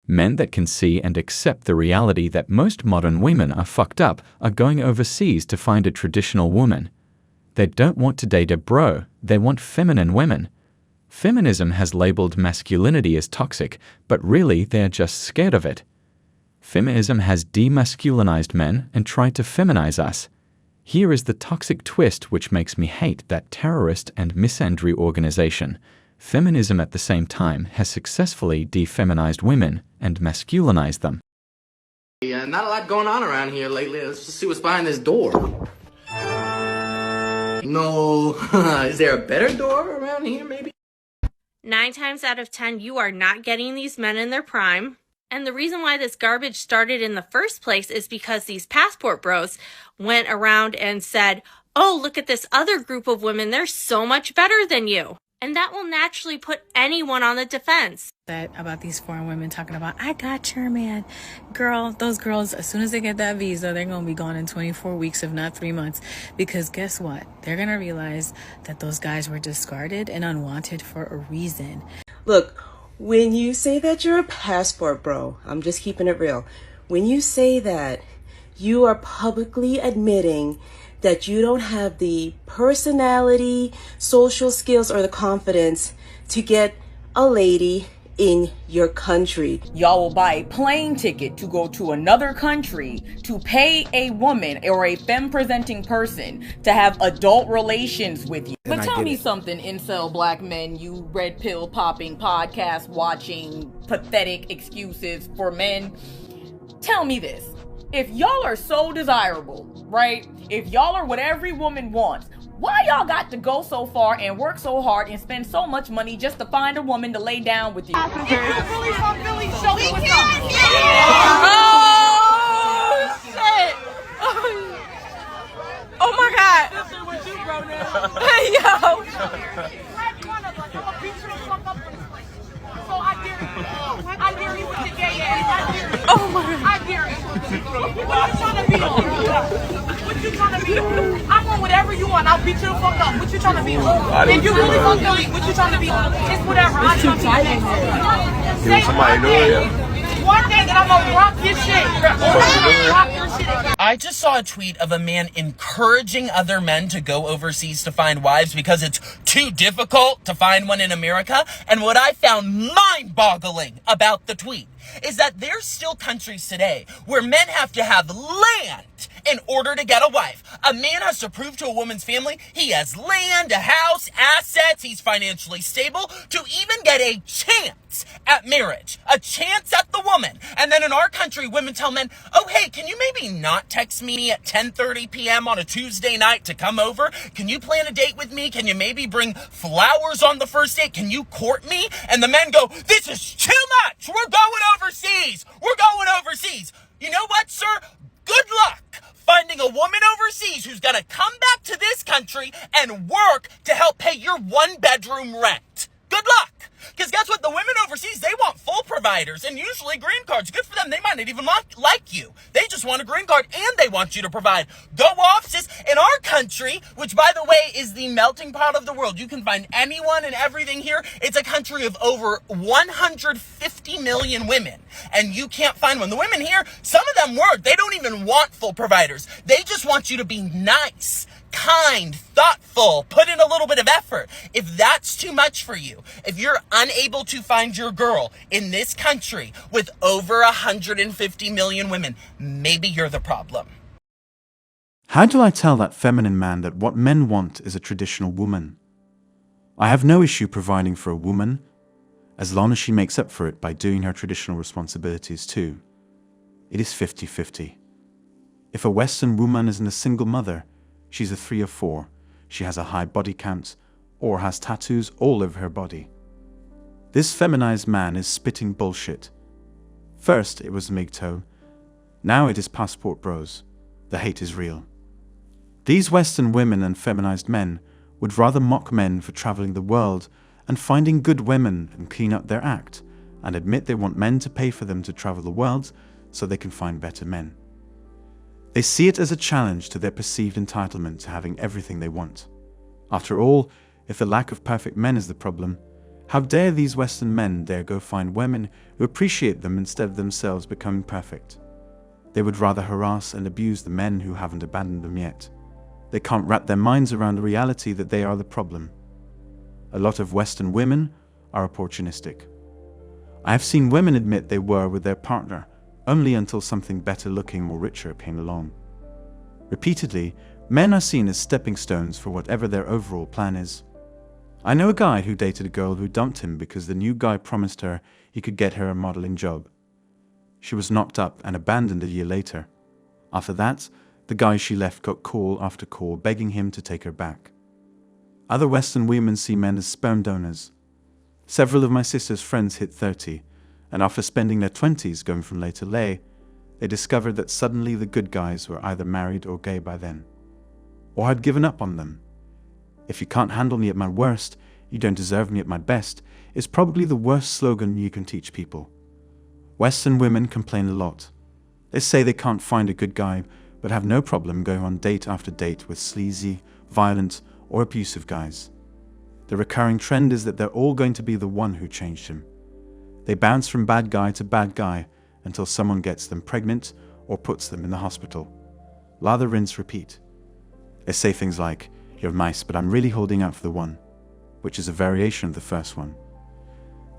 Men that can see and accept the reality that most modern women are fucked up are going overseas to find a traditional woman. They don't want to date a bro, they want feminine women. Feminism has labeled masculinity as toxic, but really they are just scared of it. Feminism has demasculinized men and tried to feminize us. Here is the toxic twist which makes me hate that terrorist and misandry organization. Feminism at the same time has successfully defeminized women and masculinized them. Yeah, not a lot going on around here lately. Let's just see what's behind this door. No, is there a better door around here maybe? 9 times out of 10, you are not getting these men in their prime. And the reason why this garbage started in the first place is because these passport bros went around and said, oh, look at this other group of women. They're so much better than you. And that will naturally put anyone on the defense. That about these foreign women talking about, I got your man. Girl, those girls, as soon as they get that visa, they're going to be gone in 24 weeks, if not 3 months. Because guess what? They're going to realize that those guys were discarded and unwanted for a reason. Look, when you say that you're a passport bro, I'm just keeping it real. When you say that, you are publicly admitting that you don't have the personality, social skills, or the confidence to get a lady in your country. Y'all will buy a plane ticket to go to another country to pay a woman or a femme-presenting person to have adult relations with you. But tell me something, incel black men, you red pill popping, podcast watching, pathetic excuses for men. Tell me this. If y'all are so desirable, right? If y'all are what every woman wants, why y'all got to go so far and work so hard and spend so much money just to find a woman to lay down with you? If you really from Philly, show me what's up. Oh, shit. Oh, my God. I dare you with your gay ass. Oh, my God. I dare you. What you trying to be on? What you trying to be on? I want whatever you want. I'll beat you the fuck up. What you trying to be on? If you really fuck Philly, what you trying to be on? It's whatever. I'm trying to be on. Somebody know it. One day and I'm gonna rock your shit. I just saw a tweet of a man encouraging other men to go overseas to find wives because it's too difficult to find one in America. And what I found mind-boggling about the tweet is that there's still countries today where men have to have land in order to get a wife. A man has to prove to a woman's family he has land, a house, assets, he's financially stable to even get a chance at marriage, a chance at the woman. And then in our country, women tell men, oh, hey, can you maybe not text me at 10:30 p.m. on a Tuesday night to come over? Can you plan a date with me? Can you maybe bring flowers on the first date? Can you court me? And the men go, this is too much. We're going overseas. We're going overseas. You know what, sir? Good luck finding a woman overseas who's gonna come back to this country and work to help pay your 1-bedroom rent. Good luck. Because guess what? The women overseas, they want full providers and usually green cards. Good for them. They might not even like you. They just want a green card and they want you to provide. Go off, sis. In our country, which by the way is the melting pot of the world, you can find anyone and everything here. It's a country of over 150 million women and you can't find one. The women here, some of them work. They don't even want full providers. They just want you to be nice, kind, thoughtful, put in a little bit of effort. If that's too much for you, if you're unable to find your girl in this country with over 150 million women, maybe you're the problem. How do I tell that feminine man that what men want is a traditional woman? I have no issue providing for a woman, as long as she makes up for it by doing her traditional responsibilities too. It is 50-50. If a Western woman isn't a single mother, she's a 3 or 4, she has a high body count, or has tattoos all over her body. This feminized man is spitting bullshit. First it was MGTOW, now it is passport bros. The hate is real. These Western women and feminized men would rather mock men for traveling the world and finding good women and clean up their act, and admit they want men to pay for them to travel the world so they can find better men. They see it as a challenge to their perceived entitlement to having everything they want. After all, if the lack of perfect men is the problem, How dare these Western men dare go find women who appreciate them instead of themselves becoming perfect? They would rather harass and abuse the men who haven't abandoned them yet. They can't wrap their minds around the reality that they are the problem. A lot of Western women are opportunistic. I have seen women admit they were with their partner only until something better looking or richer came along. Repeatedly, men are seen as stepping stones for whatever their overall plan is. I know a guy who dated a girl who dumped him because the new guy promised her he could get her a modeling job. She was knocked up and abandoned a year later. After that, the guy she left got call after call begging him to take her back. Other Western women see men as sperm donors. Several of my sister's friends hit 30, and after spending their 20s going from lay to lay, they discovered that suddenly the good guys were either married or gay by then, or had given up on them. If you can't handle me at my worst, you don't deserve me at my best is probably the worst slogan you can teach people. Western women complain a lot. They say they can't find a good guy, but have no problem going on date after date with sleazy, violent, or abusive guys. The recurring trend is that they're all going to be the one who changed him. They bounce from bad guy to bad guy until someone gets them pregnant or puts them in the hospital. Lather, rinse, repeat. They say things like, "You're nice, but I'm really holding out for the one," which is a variation of the first one.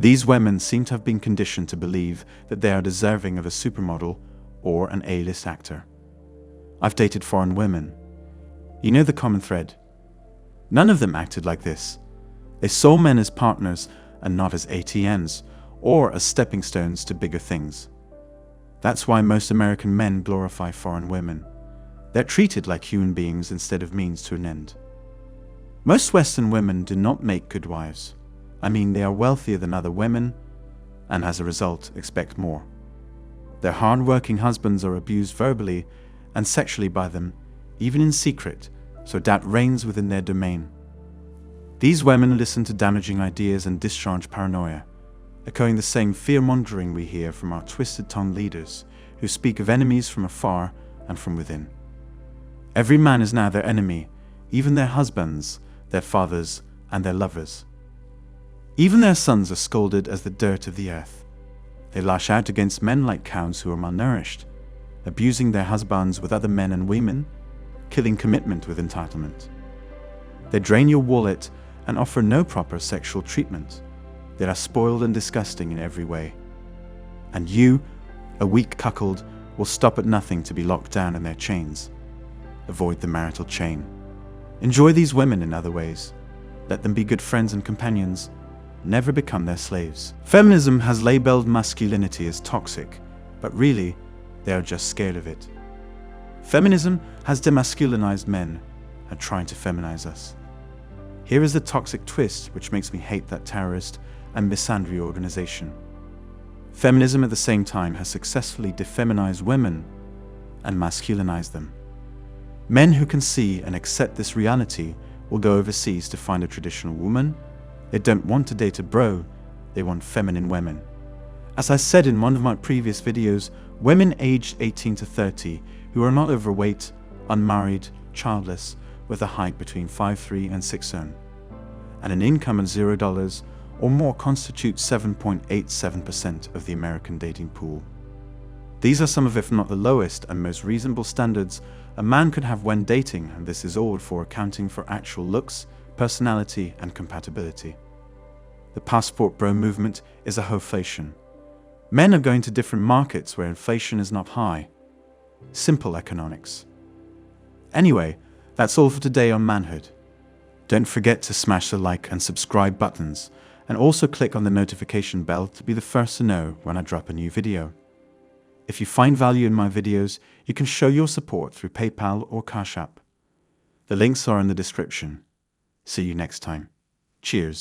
These women seem to have been conditioned to believe that they are deserving of a supermodel or an A-list actor. I've dated foreign women. You know the common thread. None of them acted like this. They saw men as partners and not as ATMs or as stepping stones to bigger things. That's why most American men glorify foreign women. They're treated like human beings instead of means to an end. Most Western women do not make good wives. I mean, they are wealthier than other women and as a result expect more. Their hard-working husbands are abused verbally and sexually by them, even in secret, so doubt reigns within their domain. These women listen to damaging ideas and discharge paranoia, echoing the same fear-mongering we hear from our twisted-tongued leaders who speak of enemies from afar and from within. Every man is now their enemy, even their husbands, their fathers, and their lovers. Even their sons are scolded as the dirt of the earth. They lash out against men like cows who are malnourished, abusing their husbands with other men and women, killing commitment with entitlement. They drain your wallet and offer no proper sexual treatment. They are spoiled and disgusting in every way. And you, a weak cuckold, will stop at nothing to be locked down in their chains. Avoid the marital chain. Enjoy these women in other ways. Let them be good friends and companions. Never become their slaves. Feminism has labeled masculinity as toxic, but really, they are just scared of it. Feminism has demasculinized men and trying to feminize us. Here is the toxic twist which makes me hate that terrorist and misandry organization. Feminism at the same time has successfully defeminized women and masculinized them. Men who can see and accept this reality will go overseas to find a traditional woman. They don't want to date a bro, they want feminine women. As I said in one of my previous videos, women aged 18 to 30 who are not overweight, unmarried, childless, with a height between 5'3" and 6'0", and an income of $0 or more constitute 7.87% of the American dating pool. These are some of, if not the lowest and most reasonable standards a man could have when dating, and this is all before accounting for actual looks, personality, and compatibility. The passport bro movement is a hoflation. Men are going to different markets where inflation is not high. Simple economics. Anyway, that's all for today on Manhood. Don't forget to smash the like and subscribe buttons, and also click on the notification bell to be the first to know when I drop a new video. If you find value in my videos, you can show your support through PayPal or Cash App. The links are in the description. See you next time. Cheers.